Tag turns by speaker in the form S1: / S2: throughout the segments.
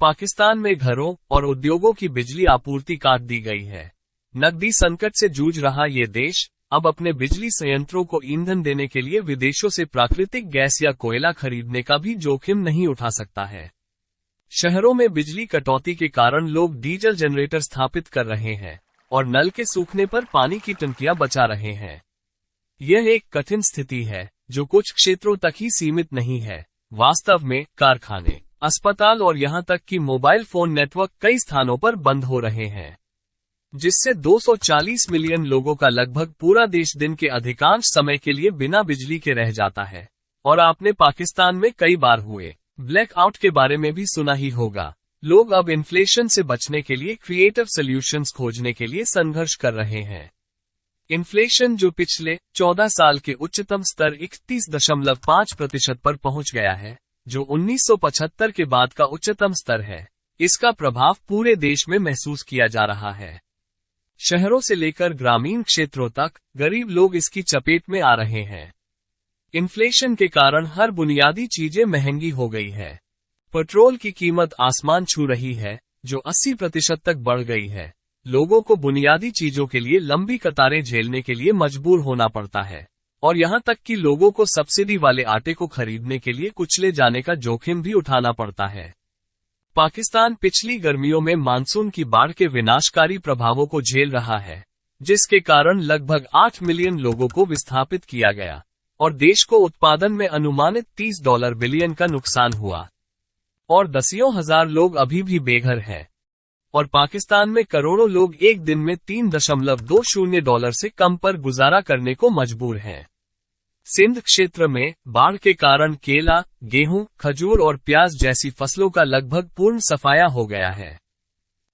S1: पाकिस्तान में घरों और उद्योगों की बिजली आपूर्ति काट दी गई है। नकदी संकट से जूझ रहा ये देश अब अपने बिजली संयंत्रों को ईंधन देने के लिए विदेशों से प्राकृतिक गैस या कोयला खरीदने का भी जोखिम नहीं उठा सकता है। शहरों में बिजली कटौती के कारण लोग डीजल जनरेटर स्थापित कर रहे हैं और नल के सूखने पर पानी की टंकियां बचा रहे हैं। यह एक कठिन स्थिति है जो कुछ क्षेत्रों तक ही सीमित नहीं है। वास्तव में कारखाने, अस्पताल और यहां तक कि मोबाइल फोन नेटवर्क कई स्थानों पर बंद हो रहे हैं, जिससे 240 मिलियन लोगों का लगभग पूरा देश दिन के अधिकांश समय के लिए बिना बिजली के रह जाता है। और आपने पाकिस्तान में कई बार हुए ब्लैकआउट के बारे में भी सुना ही होगा। लोग अब इन्फ्लेशन से बचने के लिए क्रिएटिव सॉल्यूशंस खोजने के लिए संघर्ष कर रहे हैं। इन्फ्लेशन जो पिछले 14 साल के उच्चतम स्तर 31.5% पर पहुंच गया है, जो 1975 के बाद का उच्चतम स्तर है, इसका प्रभाव पूरे देश में महसूस किया जा रहा है। शहरों से लेकर ग्रामीण क्षेत्रों तक गरीब लोग इसकी चपेट में आ रहे हैं। इन्फ्लेशन के कारण हर बुनियादी चीजें महंगी हो गई है। पेट्रोल की कीमत आसमान छू रही है, जो 80% तक बढ़ गई है। लोगों को बुनियादी चीजों के लिए लंबी कतारें झेलने के लिए मजबूर होना पड़ता है, और यहां तक कि लोगों को सब्सिडी वाले आटे को खरीदने के लिए कुचले जाने का जोखिम भी उठाना पड़ता है। पाकिस्तान पिछली गर्मियों में मानसून की बाढ़ के विनाशकारी प्रभावों को झेल रहा है, जिसके कारण लगभग 8 मिलियन लोगों को विस्थापित किया गया और देश को उत्पादन में अनुमानित $30 बिलियन का नुकसान हुआ, और दसियों हजार लोग अभी भी बेघर हैं। और पाकिस्तान में करोड़ों लोग एक दिन में $3.20 से कम पर गुजारा करने को मजबूर हैं। सिंध क्षेत्र में बाढ़ के कारण केला, गेहूं, खजूर और प्याज जैसी फसलों का लगभग पूर्ण सफाया हो गया है,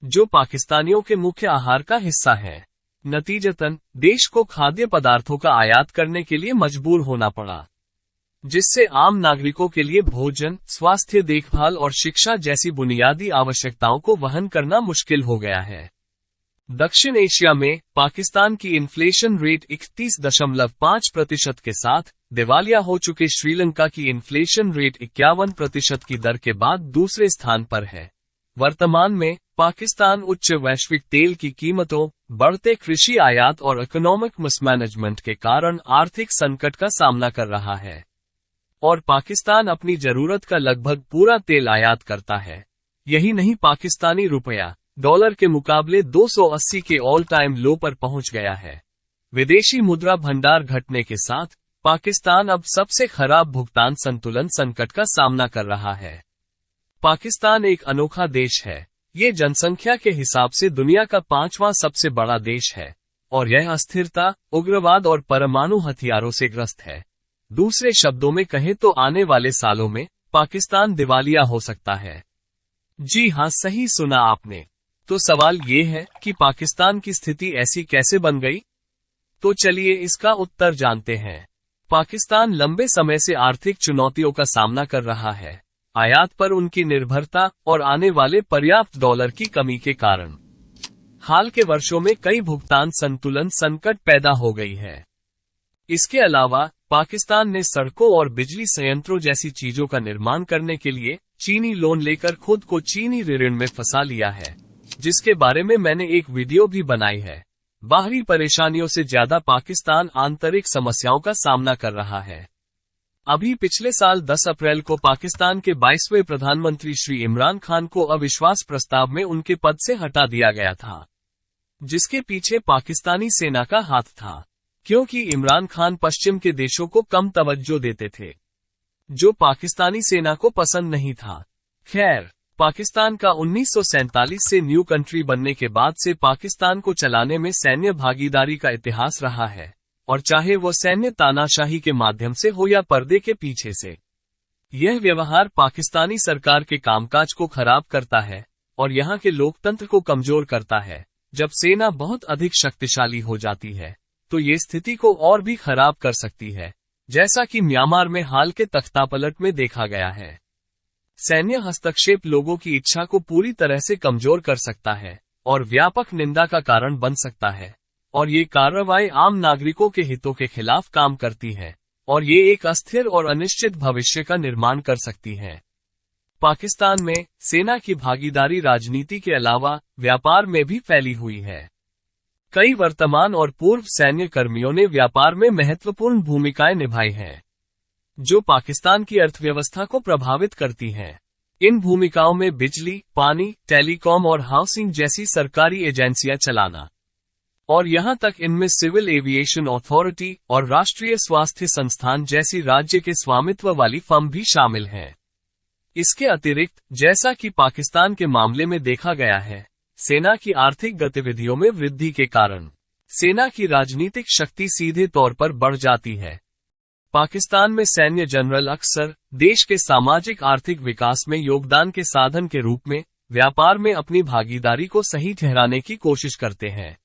S1: जो पाकिस्तानियों के मुख्य आहार का हिस्सा है। नतीजतन देश को खाद्य पदार्थों का आयात करने के लिए मजबूर होना पड़ा, जिससे आम नागरिकों के लिए भोजन, स्वास्थ्य देखभाल और शिक्षा जैसी बुनियादी आवश्यकताओं को वहन करना मुश्किल हो गया है। दक्षिण एशिया में पाकिस्तान की इन्फ्लेशन रेट 31.5% के साथ दिवालिया हो चुके श्रीलंका की इन्फ्लेशन रेट 51% की दर के बाद दूसरे स्थान पर है। वर्तमान में पाकिस्तान उच्च वैश्विक तेल की कीमतों, बढ़ते कृषि आयात और इकोनॉमिक मिसमैनेजमेंट के कारण आर्थिक संकट का सामना कर रहा है, और पाकिस्तान अपनी जरूरत का लगभग पूरा तेल आयात करता है। यही नहीं, पाकिस्तानी रुपया डॉलर के मुकाबले 280 के ऑल टाइम लो पर पहुंच गया है। विदेशी मुद्रा भंडार घटने के साथ पाकिस्तान अब सबसे खराब भुगतान संतुलन संकट का सामना कर रहा है। पाकिस्तान एक अनोखा देश है। ये जनसंख्या के हिसाब से दुनिया का 5वां सबसे बड़ा देश है, और यह अस्थिरता, उग्रवाद और परमाणु हथियारों से ग्रस्त है। दूसरे शब्दों में कहें तो आने वाले सालों में पाकिस्तान दिवालिया हो सकता है। जी हां, सही सुना आपने। तो सवाल ये है कि पाकिस्तान की स्थिति ऐसी कैसे बन गई? तो चलिए इसका उत्तर जानते हैं। पाकिस्तान लंबे समय से आर्थिक चुनौतियों का सामना कर रहा है, आयात पर उनकी निर्भरता और आने वाले पर्याप्त डॉलर की कमी के कारण। हाल के वर्षों में कई भुगतान संतुलन संकट पैदा हो गई है। इसके अलावा पाकिस्तान ने सड़कों और बिजली संयंत्रों जैसी चीजों का निर्माण करने के लिए चीनी लोन लेकर खुद को चीनी ऋण में फंसा लिया है, जिसके बारे में मैंने एक वीडियो भी बनाई है। बाहरी परेशानियों से ज्यादा पाकिस्तान आंतरिक समस्याओं का सामना कर रहा है। अभी पिछले साल 10 अप्रैल को पाकिस्तान के 22वें प्रधानमंत्री श्री इमरान खान को अविश्वास प्रस्ताव में उनके पद से हटा दिया गया था, जिसके पीछे पाकिस्तानी सेना का हाथ था, क्योंकि इमरान खान पश्चिम के देशों को कम तवज्जो देते थे, जो पाकिस्तानी सेना को पसंद नहीं था। खैर, पाकिस्तान का 1947 से न्यू कंट्री बनने के बाद से पाकिस्तान को चलाने में सैन्य भागीदारी का इतिहास रहा है, और चाहे वो सैन्य तानाशाही के माध्यम से हो या पर्दे के पीछे से। यह व्यवहार पाकिस्तानी सरकार के कामकाज को खराब करता है और यहाँ के लोकतंत्र को कमजोर करता है। जब सेना बहुत अधिक शक्तिशाली हो जाती है तो ये स्थिति को और भी खराब कर सकती है, जैसा कि म्यांमार में हाल के तख्तापलट में देखा गया है। सैन्य हस्तक्षेप लोगों की इच्छा को पूरी तरह से कमजोर कर सकता है और व्यापक निंदा का कारण बन सकता है, और ये कार्रवाई आम नागरिकों के हितों के खिलाफ काम करती है और ये एक अस्थिर और अनिश्चित भविष्य का निर्माण कर सकती है। पाकिस्तान में सेना की भागीदारी राजनीति के अलावा व्यापार में भी फैली हुई है। कई वर्तमान और पूर्व सैन्य कर्मियों ने व्यापार में महत्वपूर्ण भूमिकाएं निभाई हैं, जो पाकिस्तान की अर्थव्यवस्था को प्रभावित करती हैं। इन भूमिकाओं में बिजली, पानी, टेलीकॉम और हाउसिंग जैसी सरकारी एजेंसियां चलाना, और यहां तक इनमें सिविल एविएशन अथॉरिटी और राष्ट्रीय स्वास्थ्य संस्थान जैसी राज्य के स्वामित्व वाली फर्म भी शामिल हैं। इसके अतिरिक्त, जैसा कि पाकिस्तान के मामले में देखा गया है, सेना की आर्थिक गतिविधियों में वृद्धि के कारण सेना की राजनीतिक शक्ति सीधे तौर पर बढ़ जाती है। पाकिस्तान में सैन्य जनरल अक्सर देश के सामाजिक आर्थिक विकास में योगदान के साधन के रूप में व्यापार में अपनी भागीदारी को सही ठहराने की कोशिश करते हैं।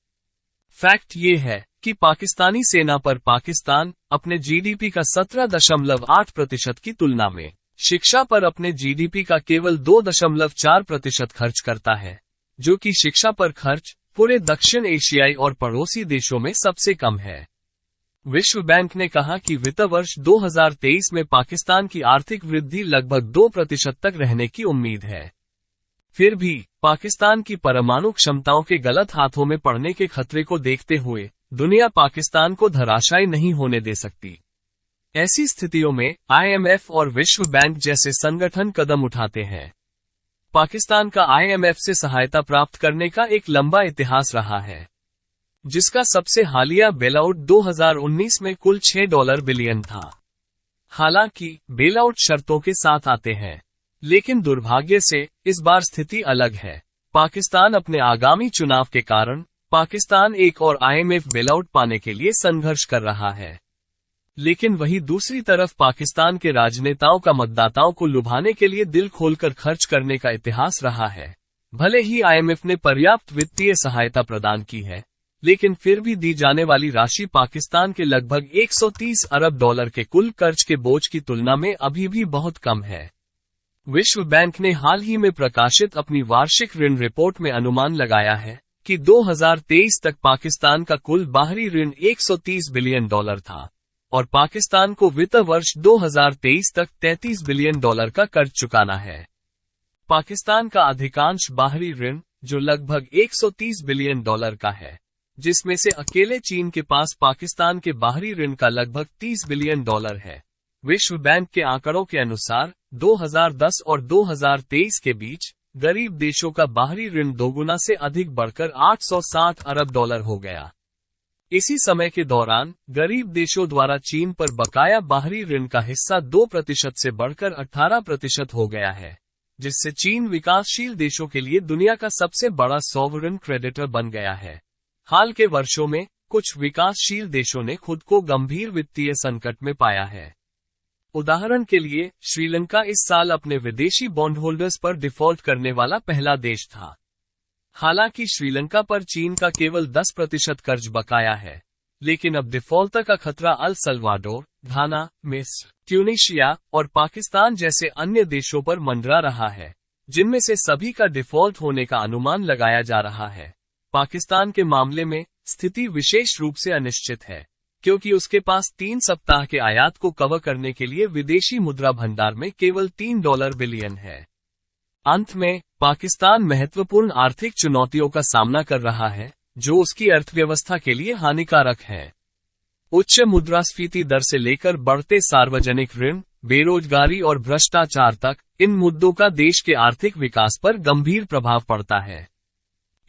S1: फैक्ट ये है कि पाकिस्तानी सेना पर पाकिस्तान अपने जीडीपी का 17.8% की तुलना में शिक्षा पर अपने जीडीपी का केवल 2.4% खर्च करता है, जो कि शिक्षा पर खर्च पूरे दक्षिण एशियाई और पड़ोसी देशों में सबसे कम है। विश्व बैंक ने कहा कि वित्त वर्ष 2023 में पाकिस्तान की आर्थिक वृद्धि लगभग 2% तक रहने की उम्मीद है। फिर भी पाकिस्तान की परमाणु क्षमताओं के गलत हाथों में पड़ने के खतरे को देखते हुए दुनिया पाकिस्तान को धराशायी नहीं होने दे सकती। ऐसी स्थितियों में आईएमएफ और विश्व बैंक जैसे संगठन कदम उठाते हैं। पाकिस्तान का आईएमएफ से सहायता प्राप्त करने का एक लंबा इतिहास रहा है, जिसका सबसे हालिया बेलआउट 2019 में कुल $6 बिलियन था। हालांकि बेलआउट शर्तों के साथ आते हैं, लेकिन दुर्भाग्य से इस बार स्थिति अलग है। पाकिस्तान अपने आगामी चुनाव के कारण पाकिस्तान एक और आईएमएफ बेलआउट पाने के लिए संघर्ष कर रहा है। लेकिन वहीं दूसरी तरफ पाकिस्तान के राजनेताओं का मतदाताओं को लुभाने के लिए दिल खोलकर खर्च करने का इतिहास रहा है। भले ही आईएमएफ ने पर्याप्त वित्तीय सहायता प्रदान की है, लेकिन फिर भी दी जाने वाली राशि पाकिस्तान के लगभग $130 अरब के कुल कर्ज के बोझ की तुलना में अभी भी बहुत कम है। विश्व बैंक ने हाल ही में प्रकाशित अपनी वार्षिक ऋण रिपोर्ट में अनुमान लगाया है कि 2023 तक पाकिस्तान का कुल बाहरी ऋण $130 बिलियन था, और पाकिस्तान को वित्त वर्ष 2023 तक $33 बिलियन का कर्ज चुकाना है। पाकिस्तान का अधिकांश बाहरी ऋण, जो लगभग $130 बिलियन का है, जिसमें से अकेले चीन के पास पाकिस्तान के बाहरी ऋण का लगभग $30 बिलियन है। विश्व बैंक के आंकड़ों के अनुसार 2010 और 2023 के बीच गरीब देशों का बाहरी ऋण दोगुना से अधिक बढ़कर $860 अरब हो गया। इसी समय के दौरान गरीब देशों द्वारा चीन पर बकाया बाहरी ऋण का हिस्सा 2% से बढ़कर 18% हो गया है, जिससे चीन विकासशील देशों के लिए दुनिया का सबसे बड़ा सॉवरेन क्रेडिटर बन गया है। हाल के वर्षों में कुछ विकासशील देशों ने खुद को गंभीर वित्तीय संकट में पाया है। उदाहरण के लिए, श्रीलंका इस साल अपने विदेशी बॉन्ड होल्डर्स पर डिफॉल्ट करने वाला पहला देश था। हालांकि श्रीलंका पर चीन का केवल 10% कर्ज बकाया है, लेकिन अब डिफॉल्टर का खतरा अल सल्वाडोर, घाना, मिस्र, ट्यूनीशिया और पाकिस्तान जैसे अन्य देशों पर मंडरा रहा है, जिनमें से सभी का डिफॉल्ट होने का अनुमान लगाया जा रहा है। पाकिस्तान के मामले में स्थिति विशेष रूप से अनिश्चित है, क्योंकि उसके पास 3 सप्ताह के आयात को कवर करने के लिए विदेशी मुद्रा भंडार में केवल $3 बिलियन है। अंत में, पाकिस्तान महत्वपूर्ण आर्थिक चुनौतियों का सामना कर रहा है, जो उसकी अर्थव्यवस्था के लिए हानिकारक है। उच्च मुद्रास्फीति दर से लेकर बढ़ते सार्वजनिक ऋण, बेरोजगारी और भ्रष्टाचार तक, इन मुद्दों का देश के आर्थिक विकास पर गंभीर प्रभाव पड़ता है।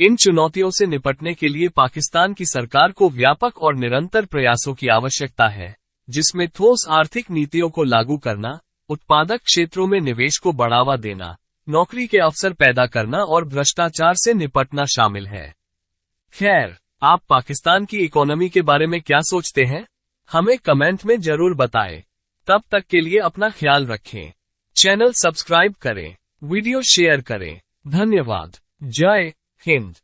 S1: इन चुनौतियों से निपटने के लिए पाकिस्तान की सरकार को व्यापक और निरंतर प्रयासों की आवश्यकता है, जिसमें ठोस आर्थिक नीतियों को लागू करना, उत्पादक क्षेत्रों में निवेश को बढ़ावा देना, नौकरी के अवसर पैदा करना और भ्रष्टाचार से निपटना शामिल है। खैर, आप पाकिस्तान की इकोनॉमी के बारे में क्या सोचते हैं? हमें कमेंट में जरूर बताएं। तब तक के लिए अपना ख्याल रखें। चैनल सब्सक्राइब करें, वीडियो शेयर करें। धन्यवाद। जय हिंद।